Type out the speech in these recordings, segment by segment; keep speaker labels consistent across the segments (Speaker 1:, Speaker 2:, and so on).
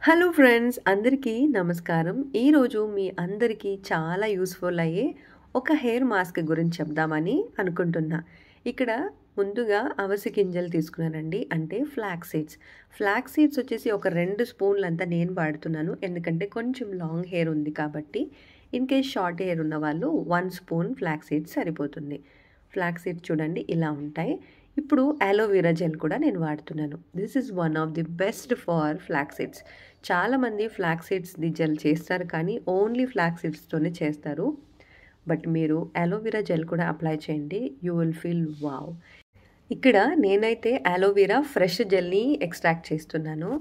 Speaker 1: Hello friends అందరికీ నమస్కారం. ఈరోజు మీ అందరికీ చాలా యూస్ఫుల్ అయ్యే ఒక హెయిర్ మాస్క్ గురించి చెప్దామని అనుకుంటున్నా. ఇక్కడ ముందుగా అవిసె గింజలు తీసుకున్నానండి, అంటే ఫ్లాక్స్ సీడ్స్. ఫ్లాక్స్ సీడ్స్ వచ్చేసి ఒక 2 స్పూన్లంతా నేను వాడుతున్నాను, ఎందుకంటే కొంచెం లాంగ్ హెయిర్ ఉంది కాబట్టి. ఇన్ కేస్ షార్ట్ హెయిర్ ఉన్న వాళ్ళు 1 స్పూన్ ఫ్లాక్స్ సీడ్స్ సరిపోతుంది. ఫ్లాక్స్ సీడ్స్ చూడండి ఇలా ఉంటాయి. ఇప్పుడు అలోవెరా జెల్ కూడా నేను వాడుతున్నాను. This is one of the best for flax seeds. చాలామంది ఫ్లాక్స్ సీడ్స్ది జెల్ చేస్తారు, కానీ ఓన్లీ ఫ్లాక్స్ సీడ్స్తోనే చేస్తారు. బట్ మీరు అలోవెరా జెల్ కూడా అప్లై చేయండి, యూ విల్ ఫీల్ వావ్. ఇక్కడ నేనైతే అలోవెరా ఫ్రెష్ జెల్ని ఎక్స్ట్రాక్ట్ చేస్తున్నాను.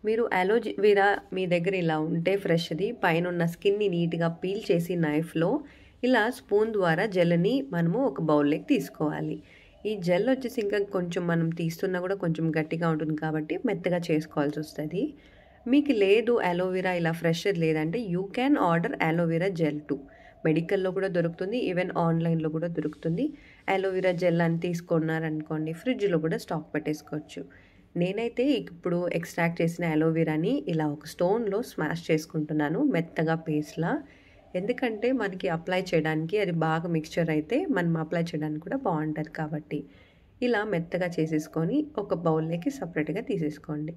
Speaker 1: మీరు అలోవెరా మీ దగ్గర ఇలా ఉంటే ఫ్రెష్ది పైన ఉన్న స్కిన్ని నీట్గా పీల్ చేసి నైఫ్లో ఇలా స్పూన్ ద్వారా జెల్ని మనము ఒక బౌల్లోకి తీసుకోవాలి. ఈ జెల్ వచ్చేసి ఇంకా కొంచెం మనం తీస్తున్నా కూడా కొంచెం గట్టిగా ఉంటుంది కాబట్టి మెత్తగా చేసుకోవాల్సి వస్తుంది. మీకు లేదు అలోవెరా ఇలా ఫ్రెష్ లేదంటే you can order aloe vera gel too. మెడికల్లో కూడా దొరుకుతుంది, ఈవెన్ ఆన్లైన్లో కూడా దొరుకుతుంది. అలోవెరా జెల్ అని తీసుకున్నారనుకోండి, ఫ్రిడ్జ్లో కూడా స్టాక్ పెట్టేసుకోవచ్చు. నేనైతే ఇప్పుడు ఎక్స్ట్రాక్ట్ చేసిన అలోవెరాని ఇలా ఒక స్టోన్లో స్మాష్ చేసుకుంటున్నాను, మెత్తగా పేస్ట్లా. ఎందుకంటే మనకి అప్లై చేయడానికి అది బాగా మిక్స్చర్ అయితే మనం అప్లై చేయడానికి కూడా బాగుంటుంది కాబట్టి. ఇలా మెత్తగా చేసేసుకొని ఒక బౌల్లోకి సపరేట్గా తీసేసుకోండి.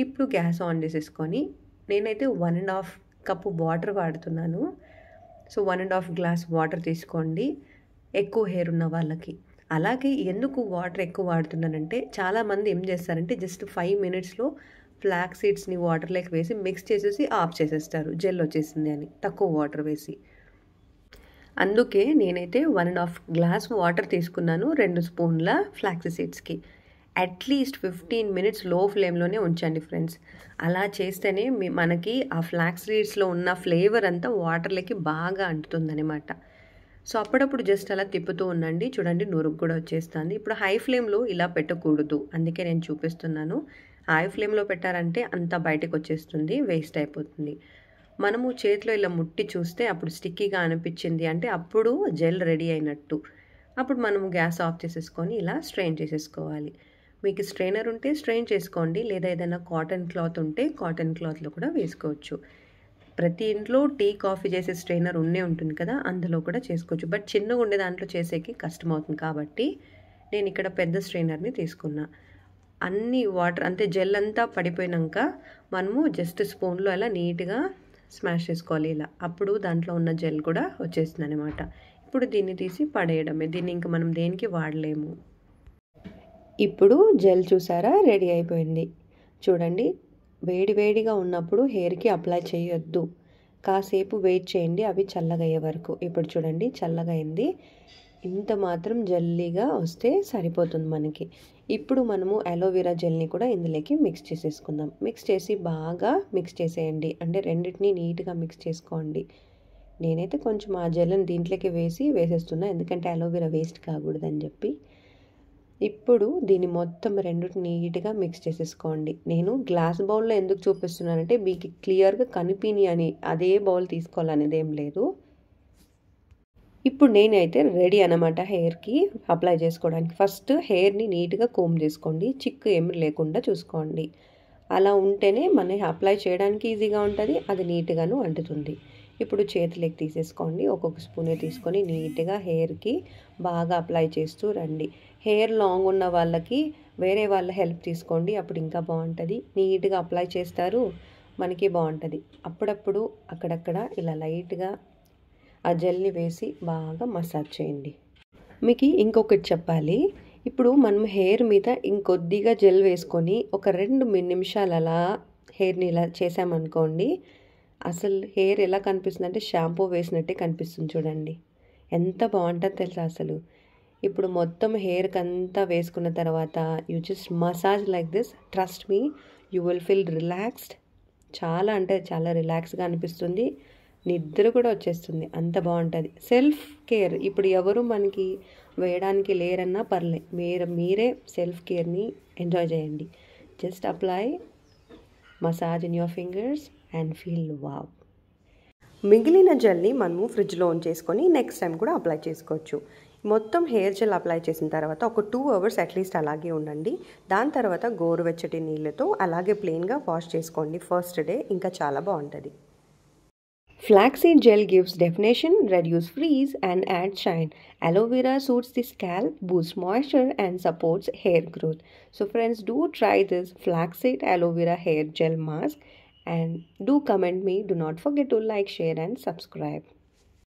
Speaker 1: ఇప్పుడు గ్యాస్ ఆన్ చేసేసుకొని నేనైతే 1.5 కప్పు వాటర్ వాడుతున్నాను. సో 1.5 గ్లాస్ వాటర్ తీసుకోండి ఎక్కువ హెయిర్ ఉన్న వాళ్ళకి. అలాగే ఎందుకు వాటర్ ఎక్కువ వాడుతున్నానంటే, చాలామంది ఏం చేస్తారంటే జస్ట్ 5 మినిట్స్లో ఫ్లాక్స్ సీడ్స్ని వాటర్లోకి వేసి మిక్స్ చేసేసి ఆఫ్ చేసేస్తారు, జెల్ వచ్చేసింది అని, తక్కువ వాటర్ వేసి. అందుకే నేనైతే 1.5 గ్లాస్ వాటర్ తీసుకున్నాను 2 స్పూన్ల ఫ్లాక్స్ సీడ్స్కి. అట్లీస్ట్ 15 మినిట్స్ లో ఫ్లేమ్లోనే ఉంచండి ఫ్రెండ్స్. అలా చేస్తేనే మనకి ఆ ఫ్లాక్స్ సీడ్స్లో ఉన్న ఫ్లేవర్ అంతా వాటర్లోకి బాగా అంటుతుందన్నమాట. సో అప్పుడప్పుడు జస్ట్ అలా తిప్పుతూ ఉండండి, చూడండి నురుగు కూడా వచ్చేస్తుంది. ఇప్పుడు హై ఫ్లేమ్లో ఇలా పెట్టకూడదు, అందుకే నేను చూపిస్తున్నాను. హై ఫ్లేమ్లో పెట్టారంటే అంతా బయటకు వచ్చేస్తుంది, వేస్ట్ అయిపోతుంది. మనము చేతిలో ఇలా ముట్టి చూస్తే అప్పుడు స్టిక్కీగా అనిపించింది అంటే అప్పుడు జెల్ రెడీ అయినట్టు. అప్పుడు మనము గ్యాస్ ఆఫ్ చేసేసుకొని ఇలా స్ట్రెయిన్ చేసేసుకోవాలి. మీకు స్ట్రెయినర్ ఉంటే స్ట్రెయిన్ చేసుకోండి, లేదా ఏదైనా కాటన్ క్లాత్ ఉంటే కాటన్ క్లాత్లో కూడా వేసుకోవచ్చు. ప్రతి ఇంట్లో టీ కాఫీ చేసే స్ట్రెయినర్ ఉంటుంది కదా, అందులో కూడా చేసుకోవచ్చు. బట్ చిన్నగా ఉండే దాంట్లో చేసేకి కష్టమవుతుంది కాబట్టి నేను ఇక్కడ పెద్ద స్ట్రెయినర్ని తీసుకున్నా. అన్ని వాటర్ అంతే జెల్ అంతా పడిపోయాక మనము జస్ట్ స్పూన్లో అలా నీట్గా స్మాష్ చేసుకోవాలి ఇలా. అప్పుడు దాంట్లో ఉన్న జెల్ కూడా వచ్చేస్తుంది అనమాట. ఇప్పుడు దీన్ని తీసి పడేయడమే, దీన్ని ఇంకా మనం దేనికి వాడలేము. ఇప్పుడు జెల్ చూసారా రెడీ అయిపోయింది. చూడండి, వేడివేడిగా ఉన్నప్పుడు హెయిర్కి అప్లై చేయొద్దు, కాసేపు వెయిట్ చేయండి అవి చల్లగా అయ్యే వరకు. ఇప్పుడు చూడండి చల్లగా అయింది, ఇంత మాత్రం జల్లీగా వస్తే సరిపోతుంది మనకి. ఇప్పుడు మనము అలోవెరా జెల్ని కూడా ఇందులోకి మిక్స్ చేసేసుకుందాం. మిక్స్ చేసి బాగా మిక్స్ చేసేయండి, అంటే రెండింటినీ నీట్గా మిక్స్ చేసుకోండి. నేనైతే కొంచెం ఆ జెల్ని దీంట్లోకి వేసేస్తున్నా, ఎందుకంటే అలోవెరా వేస్ట్ కాకూడదని చెప్పి. ఇప్పుడు దీన్ని మొత్తం రెండింటిని నీట్గా మిక్స్ చేసేసుకోండి. నేను గ్లాస్ బౌల్లో ఎందుకు చూపిస్తున్నానంటే మీకు క్లియర్గా కనిపిని అని, అదే బౌల్ తీసుకోవాలనేది ఏం లేదు. ఇప్పుడు నేనైతే రెడీ అనమాట హెయిర్కి అప్లై చేసుకోవడానికి. ఫస్ట్ హెయిర్ని నీట్గా కోమ్ చేసుకోండి, చిక్కు ఏమి లేకుండా చూసుకోండి. అలా ఉంటేనే మన అప్లై చేయడానికి ఈజీగా ఉంటుంది, అది నీట్గాను అంటుతుంది. ఇప్పుడు చేతిలోకి తీసేసుకోండి, ఒక్కొక్క స్పూనే తీసుకొని నీట్గా హెయిర్కి బాగా అప్లై చేస్తూ రండి. హెయిర్ లాంగ్ ఉన్న వాళ్ళకి వేరే వాళ్ళ హెల్ప్ తీసుకోండి, అప్పుడు ఇంకా బాగుంటుంది. నీట్గా అప్లై చేస్తారు, మనకి బాగుంటుంది. అప్పుడప్పుడు అక్కడక్కడ ఇలా లైట్గా ఆ జెల్ని వేసి బాగా మసాజ్ చేయండి. మీకు ఇంకొకటి చెప్పాలి, ఇప్పుడు మనం హెయిర్ మీద ఇంకొద్దిగా జెల్ వేసుకొని ఒక 2 నిమిషాలు అలా హెయిర్ని ఇలా చేసామనుకోండి, అసలు హెయిర్ ఎలా కనిపిస్తుంది అంటే షాంపూ వేసినట్టే కనిపిస్తుంది. చూడండి ఎంత బాగుంటుందో తెలుసా అసలు. ఇప్పుడు మొత్తం హెయిర్కి అంతా వేసుకున్న తర్వాత you just massage like this, trust me, you will feel relaxed. చాలా అంటే చాలా రిలాక్స్గా అనిపిస్తుంది, నిద్ర కూడా వచ్చేస్తుంది, అంత బాగుంటుంది. సెల్ఫ్ కేర్ ఇప్పుడు ఎవరు మనకి వేయడానికి లేరన్నా పర్లే, మీరే సెల్ఫ్ కేర్ని ఎంజాయ్ చేయండి. Just apply massage in your fingers and feel wow. మిగిలిన జెల్ని మనము ఫ్రిడ్జ్లో ఉంచేసుకొని నెక్స్ట్ టైం కూడా అప్లై చేసుకోవచ్చు. మొత్తం హెయిర్ జెల్ అప్లై చేసిన తర్వాత ఒక 2 అవర్స్ అట్లీస్ట్ అలాగే ఉండండి. దాని తర్వాత గోరువెచ్చటి నీళ్ళతో అలాగే ప్లెయిన్గా వాష్ చేసుకోండి ఫస్ట్ డే. ఇంకా చాలా బాగుంటుంది. Flaxseed gel gives definition, reduce frizz and adds shine. Aloe vera suits the scalp, boosts moisture and supports hair growth. So friends, do try this flaxseed aloe vera hair gel mask and do comment me. Do not forget to like, share and subscribe.